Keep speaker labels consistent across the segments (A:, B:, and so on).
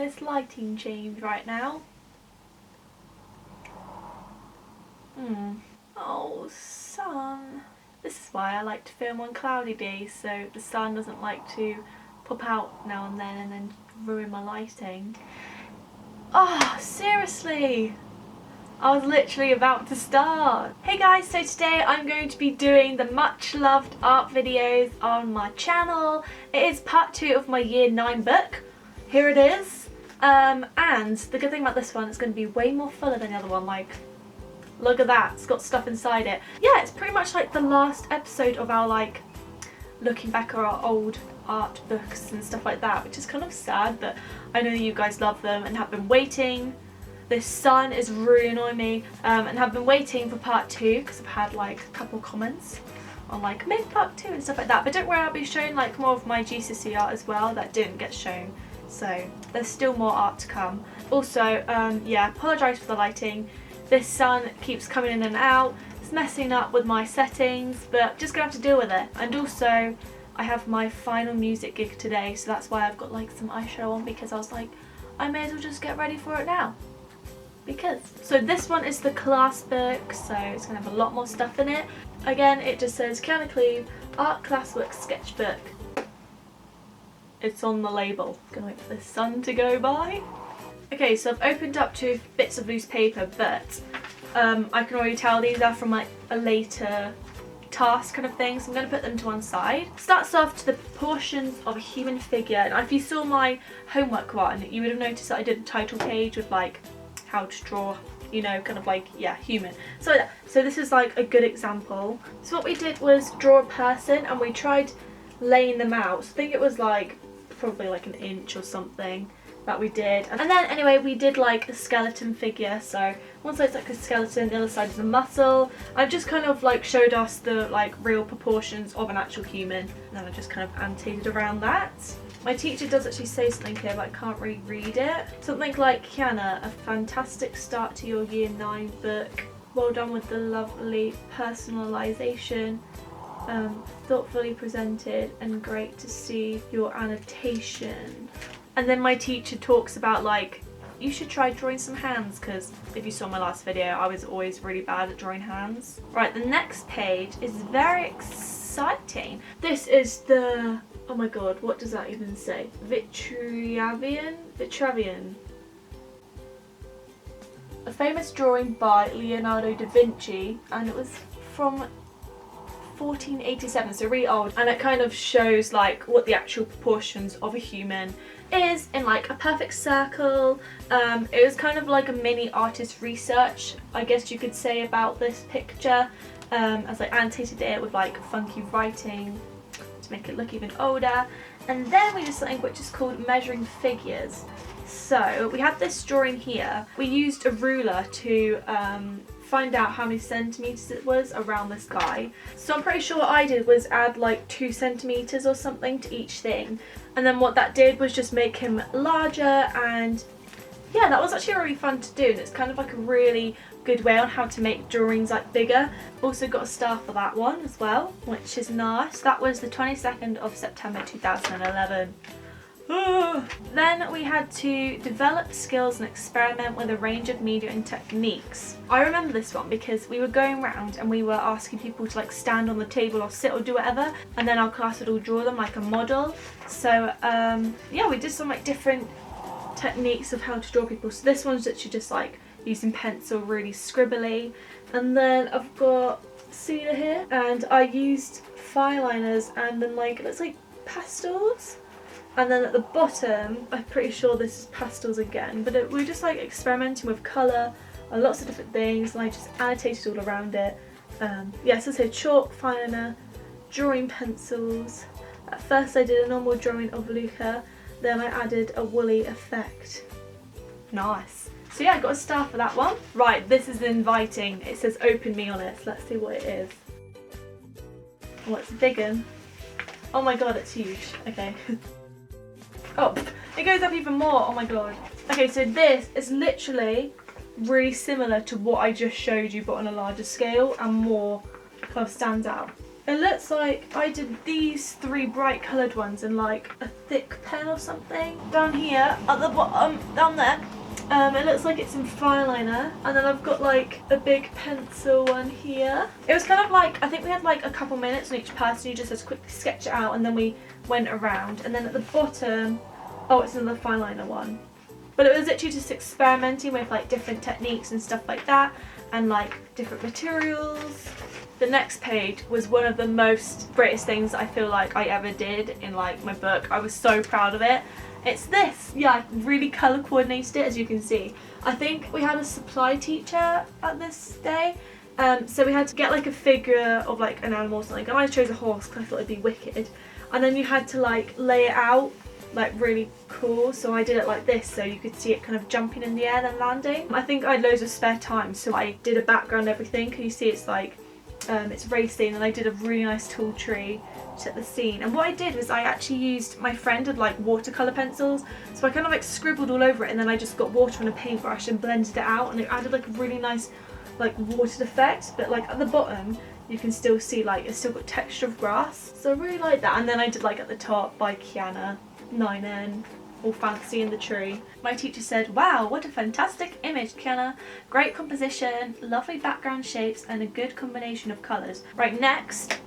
A: this lighting change right now. Oh, sun. This is why I like to film on cloudy days, so the sun doesn't like to pop out now and then ruin my lighting. Oh, seriously! I was literally about to start. Hey guys, so today I'm going to be doing the much loved art videos on my channel. It is part 2 of my year 9 book. Here it is. And the good thing about this one, it's going to be way more fuller than the other one. Like, look at that, it's got stuff inside it. Yeah, it's pretty much like the last episode of our like looking back at our old art books and stuff like that, which is kind of sad, but I know you guys love them and have been waiting. This sun is really annoying me and have been waiting for part 2 because I've had like a couple comments on like make part 2 and stuff like that, but don't worry, I'll be showing like more of my GCSE art as well that didn't get shown, so there's still more art to come. Also, yeah, apologise for the lighting. This sun keeps coming in and out, it's messing up with my settings, but just gonna have to deal with it. And also I have my final music gig today, so that's why I've got like some eyeshadow on, because I was like, I may as well just get ready for it now. So this one is the class book, so it's going to have a lot more stuff in it. Again, it just says Kyanna Art Classwork Sketchbook. It's on the label. Gonna wait for the sun to go by. Okay, so I've opened up 2 bits of loose paper, but I can already tell these are from like a later task kind of thing, so I'm going to put them to one side. Starts off to the proportions of a human figure, and if you saw my homework one, you would have noticed that I did a title page with like how to draw, you know, kind of like, yeah, human. So this is like a good example. So what we did was draw a person and we tried laying them out. So I think it was like probably like an inch or something that we did. And then anyway, we did like a skeleton figure. So one side's like a skeleton, the other side is a muscle. I've just kind of like showed us the like real proportions of an actual human, and then I just kind of annotated around that. My teacher does actually say something here, but I can't really read it. Something like, Kyanna, a fantastic start to your year 9 book. Well done with the lovely personalisation. Thoughtfully presented and great to see your annotation. And then my teacher talks about like, you should try drawing some hands, because if you saw my last video, I was always really bad at drawing hands. Right, the next page is very exciting. This is the, oh my god, what does that even say? Vitruvian? A famous drawing by Leonardo da Vinci, and it was from 1487, so really old, and it kind of shows like what the actual proportions of a human is in like a perfect circle. It was kind of like a mini artist research, I guess you could say, about this picture, as I annotated it with like funky writing to make it look even older. And then we did something which is called measuring figures. So we have this drawing here. We used a ruler to find out how many centimetres it was around this guy. So I'm pretty sure what I did was add like 2 centimetres or something to each thing, and then what that did was just make him larger. And yeah, that was actually really fun to do, and it's kind of like a really good way on how to make drawings like bigger. Also got a star for that one as well, which is nice. That was the 22nd of September 2011. Then we had to develop skills and experiment with a range of media and techniques. I remember this one because we were going around and we were asking people to like stand on the table or sit or do whatever, and then our class would all draw them like a model. So yeah, we did some like different techniques of how to draw people. So this one's actually just like using pencil, really scribbly. And then I've got Cedar here, and I used fire liners and then like, it looks like pastels. And then at the bottom, I'm pretty sure this is pastels again, but we're just like experimenting with colour and lots of different things, and I just annotated all around it. Yeah, so chalk, finer, drawing pencils. At first I did a normal drawing of Luca, then I added a woolly effect. Nice. So yeah, I got a star for that one. Right, this is inviting. It says open me on it, so let's see what it is. Oh, it's big one. Oh my god, it's huge. Okay. Oh, it goes up even more. Oh my god. Okay, so this is literally really similar to what I just showed you, but on a larger scale and more kind of stands out. It looks like I did these 3 bright coloured ones in like a thick pen or something. Down here, at the bottom, down there, it looks like it's in fine liner, and then I've got like a big pencil one here. It was kind of like, I think we had like a couple minutes on each person, you just had to quickly sketch it out, and then we went around. And then at the bottom, oh, it's another fine liner one. But it was literally just experimenting with like different techniques and stuff like that, and like different materials. The next page was one of the most greatest things I feel like I ever did in like my book. I was so proud of it. It's this. Yeah, I really colour coordinated it, as you can see. I think we had a supply teacher at this day, so we had to get like a figure of like an animal or something, and I chose a horse because I thought it'd be wicked. And then you had to like lay it out like really cool, so I did it like this so you could see it kind of jumping in the air then landing. I think I had loads of spare time, so I did a background and everything. Can you see it's like it's racing, and I did a really nice tall tree to set the scene. And what I did was I actually used, my friend had like watercolour pencils, so I kind of like scribbled all over it, and then I just got water on a paintbrush and blended it out, and it added like a really nice like watered effect. But like at the bottom you can still see like it's still got texture of grass, so I really like that. And then I did like at the top by Kyanna, 9N, all fancy in the tree. My teacher said, "Wow, what a fantastic image, Kyanna. Great composition, lovely background shapes, and a good combination of colours." Right, next,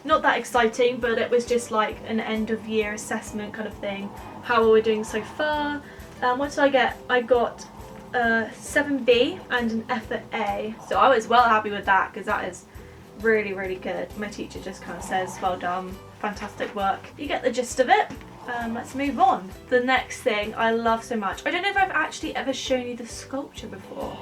A: not that exciting, but it was just like an end of year assessment kind of thing. How are we doing so far? What did I get? I got 7B and an F at A. So I was well happy with that, because that is really, really good. My teacher just kind of says, "Well done, fantastic work." You get the gist of it. Let's move on. The next thing I love so much. I don't know if I've actually ever shown you the sculpture before,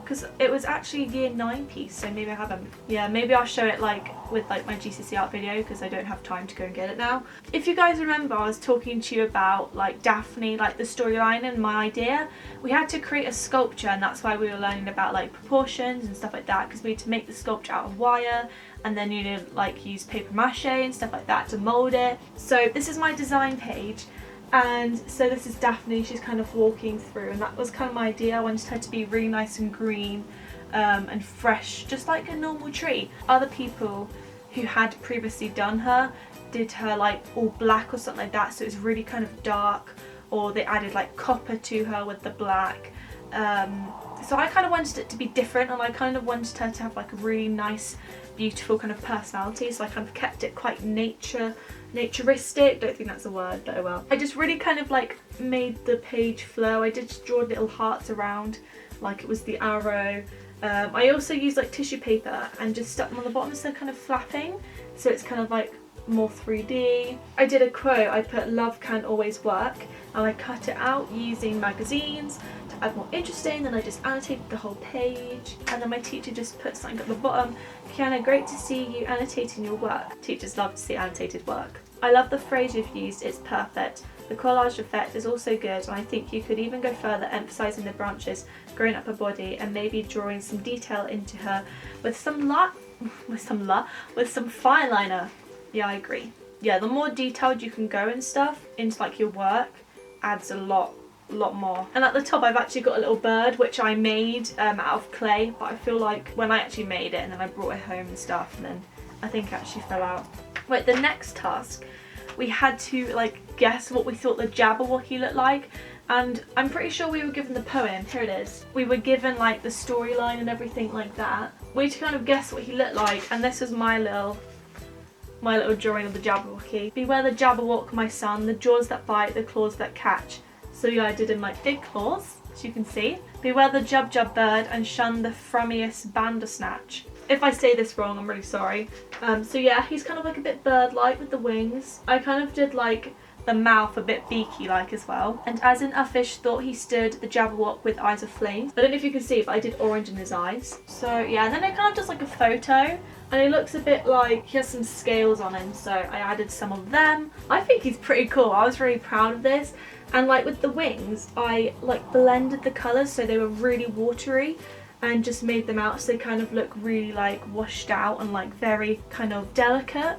A: because it was actually a year 9 piece, so maybe I haven't. Yeah, maybe I'll show it like with like my GCSE art video, because I don't have time to go and get it now. If you guys remember, I was talking to you about like Daphne, like the storyline and my idea. We had to create a sculpture, and that's why we were learning about like proportions and stuff like that, because we had to make the sculpture out of wire, and then you know like use paper mache and stuff like that to mold it. So this is my design page, and so this is Daphne, she's kind of walking through, and that was kind of my idea. I wanted her to be really nice and green and fresh, just like a normal tree. Other people who had previously done her did her like all black or something like that, so it was really kind of dark, or they added like copper to her with the black. So I kind of wanted it to be different, and I kind of wanted her to have like a really nice, beautiful kind of personality, so I kind of kept it quite naturistic. Don't think that's a word, but oh well. I just really kind of like made the page flow. I did just draw little hearts around like it was the arrow. I also used like tissue paper and just stuck them on the bottom, so they're kind of flapping, so it's kind of like more 3D. I did a quote. I put "Love can always work," and I cut it out using magazines to add more interesting. Then I just annotated the whole page, and then my teacher just put something at the bottom. "Kyanna, great to see you annotating your work." Teachers love to see annotated work. "I love the phrase you've used, it's perfect. The collage effect is also good, and I think you could even go further, emphasising the branches growing up her body and maybe drawing some detail into her with some fine liner." Yeah, I agree. Yeah, the more detailed you can go and stuff into like your work adds a lot more. And at the top I've actually got a little bird which I made out of clay, but I feel like when I actually made it and then I brought it home and stuff, and then I think it actually fell out. Right, the next task, we had to like guess what we thought the Jabberwocky looked like, and I'm pretty sure we were given the poem. Here it is. We were given like the storyline and everything like that. We had to kind of guess what he looked like, and this was my little drawing of the Jabberwocky. "Beware the Jabberwock, my son, the jaws that bite, the claws that catch." So yeah, I did in like big claws, as you can see. "Beware the Jub bird and shun the frummiest bandersnatch." If I say this wrong, I'm really sorry. So yeah, he's kind of like a bit bird-like with the wings. I kind of did like the mouth a bit beaky-like as well. "And as in uffish thought he stood, the Jabberwock with eyes of flame." I don't know if you can see, but I did orange in his eyes. So yeah, and then I kind of just like a photo, and he looks a bit like he has some scales on him, so I added some of them. I think he's pretty cool. I was really proud of this. And like with the wings, I like blended the colours so they were really watery, and just made them out so they kind of look really like washed out and like very kind of delicate.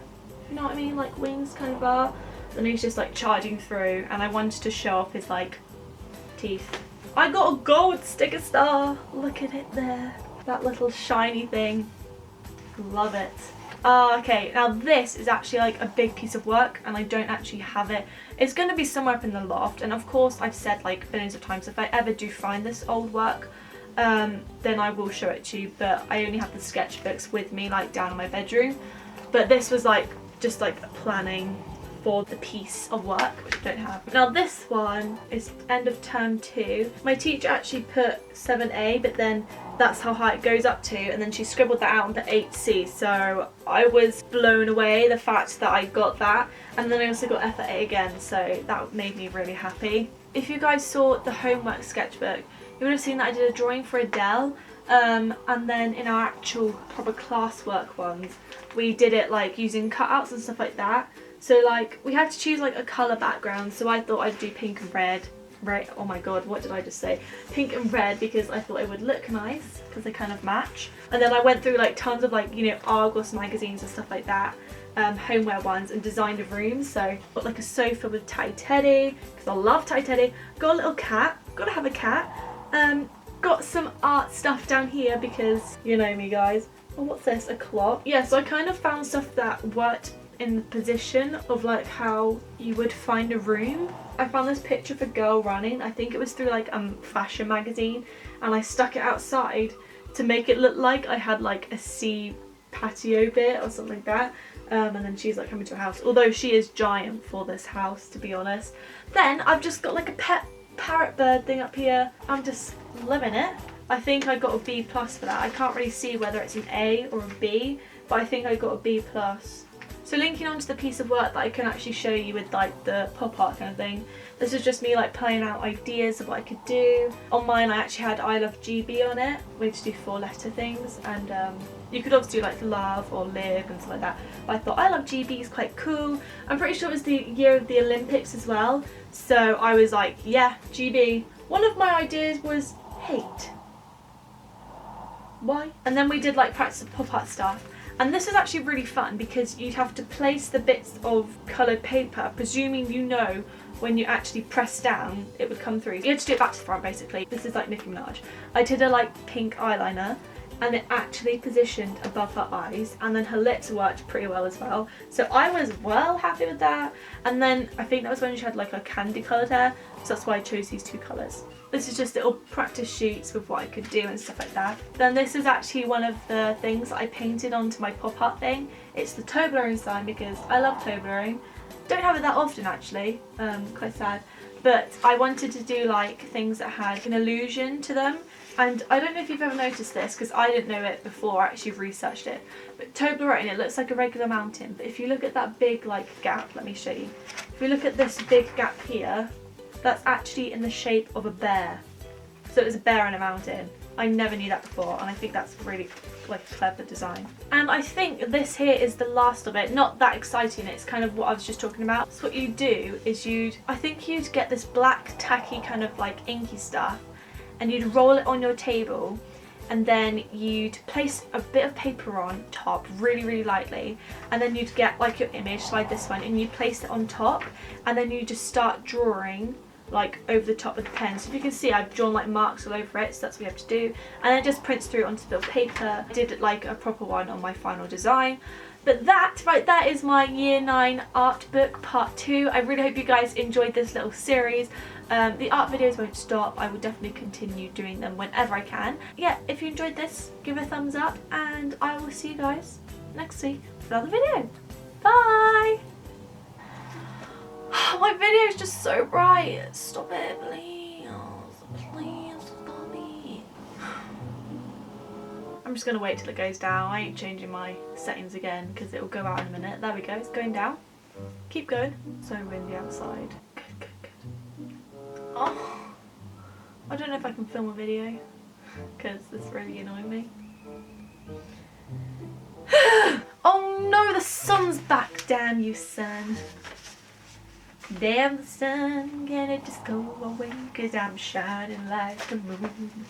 A: You know what I mean? Like wings kind of are. And he's just like charging through, and I wanted to show off his like teeth. I got a gold sticker star. Look at it there. That little shiny thing. Love it. Okay, now this is actually like a big piece of work and I don't actually have it. It's going to be somewhere up in the loft, and of course I've said like billions of times if I ever do find this old work, then I will show it to you, but I only have the sketchbooks with me like down in my bedroom. But this was like just like planning for the piece of work, which I don't have. Now this one is end of term 2. My teacher actually put 7A, but then that's how high it goes up to, and then she scribbled that out onto 8C, so I was blown away the fact that I got that, and then I also got F at A again, so that made me really happy. If you guys saw the homework sketchbook, you would have seen that I did a drawing for Adele, and then in our actual proper classwork ones, we did it like using cutouts and stuff like that. So like we had to choose like a colour background, so I thought I'd do pink and red. Right, oh my god, what did I just say? Pink and red, because I thought it would look nice because they kind of match. And then I went through like tons of like, you know, Argos magazines and stuff like that, homeware ones, and designed a room. So got like a sofa with Tatty Teddy because I love Tatty Teddy. Got a little cat, gotta have a cat. Got some art stuff down here because you know me guys. Oh, what's this? A clock? Yeah, so I kind of found stuff that worked in the position of like how you would find a room. I found this picture of a girl running. I think it was through like a fashion magazine, and I stuck it outside to make it look like I had like a sea patio bit or something like that. And then she's like coming to a house, although she is giant for this house, to be honest. Then I've just got like a pet parrot bird thing up here. I'm just loving it. I think I got a B+ for that. I can't really see whether it's an A or a B, but I think I got a B+. So linking onto the piece of work that I can actually show you with like the pop art kind of thing, this is just me like playing out ideas of what I could do. On mine I actually had I love GB on it, we just do 4-letter things, and you could also do like love or live and stuff like that. But I thought I love GB is quite cool. I'm pretty sure it was the year of the Olympics as well, so I was like, yeah, GB. One of my ideas was hate. Why? And then we did like practice of pop art stuff. And this is actually really fun because you'd have to place the bits of coloured paper, presuming you know when you actually press down it would come through. You had to do it back to the front basically. This is like Nicki Minaj. I did a like pink eyeliner, and it actually positioned above her eyes, and then her lips worked pretty well as well. So I was well happy with that. And then I think that was when she had like a candy coloured hair, so that's why I chose these 2 colours. This is just little practice sheets with what I could do and stuff like that. Then this is actually one of the things that I painted onto my pop art thing. It's the Toblerone sign because I love Toblerone. Don't have it that often actually, quite sad. But I wanted to do like things that had an illusion to them. And I don't know if you've ever noticed this because I didn't know it before I actually researched it. But Toblerone, it looks like a regular mountain. But if you look at that big like gap, let me show you. If you look at this big gap here, that's actually in the shape of a bear. So it's a bear in a mountain. I never knew that before, and I think that's really like a clever design. And I think this here is the last of it. Not that exciting, it's kind of what I was just talking about. So what you do is I think you'd get this black tacky kind of like inky stuff, and you'd roll it on your table, and then you'd place a bit of paper on top really, really lightly, and then you'd get like your image, slide this one, and you'd place it on top, and then you just start drawing like over the top with the pen. So if you can see, I've drawn like marks all over it, so that's what you have to do, and then it just prints through onto the paper. I did like a proper one on my final design. But that right there is my year 9 art book part 2. I really hope you guys enjoyed this little series. The art videos won't stop. I will definitely continue doing them whenever I can. Yeah, if you enjoyed this, give it a thumbs up, and I will see you guys next week for another video. Bye! My video is just so bright. Stop it, please. Please stop it. I'm just gonna wait till it goes down. I ain't changing my settings again because it will go out in a minute. There we go, it's going down. Keep going. So windy outside. Good, good, good. Oh, I don't know if I can film a video because this really annoyed me. Oh no, the sun's back. Damn you, sun. Damn the sun, can it just go away? Cause I'm shining like the moon.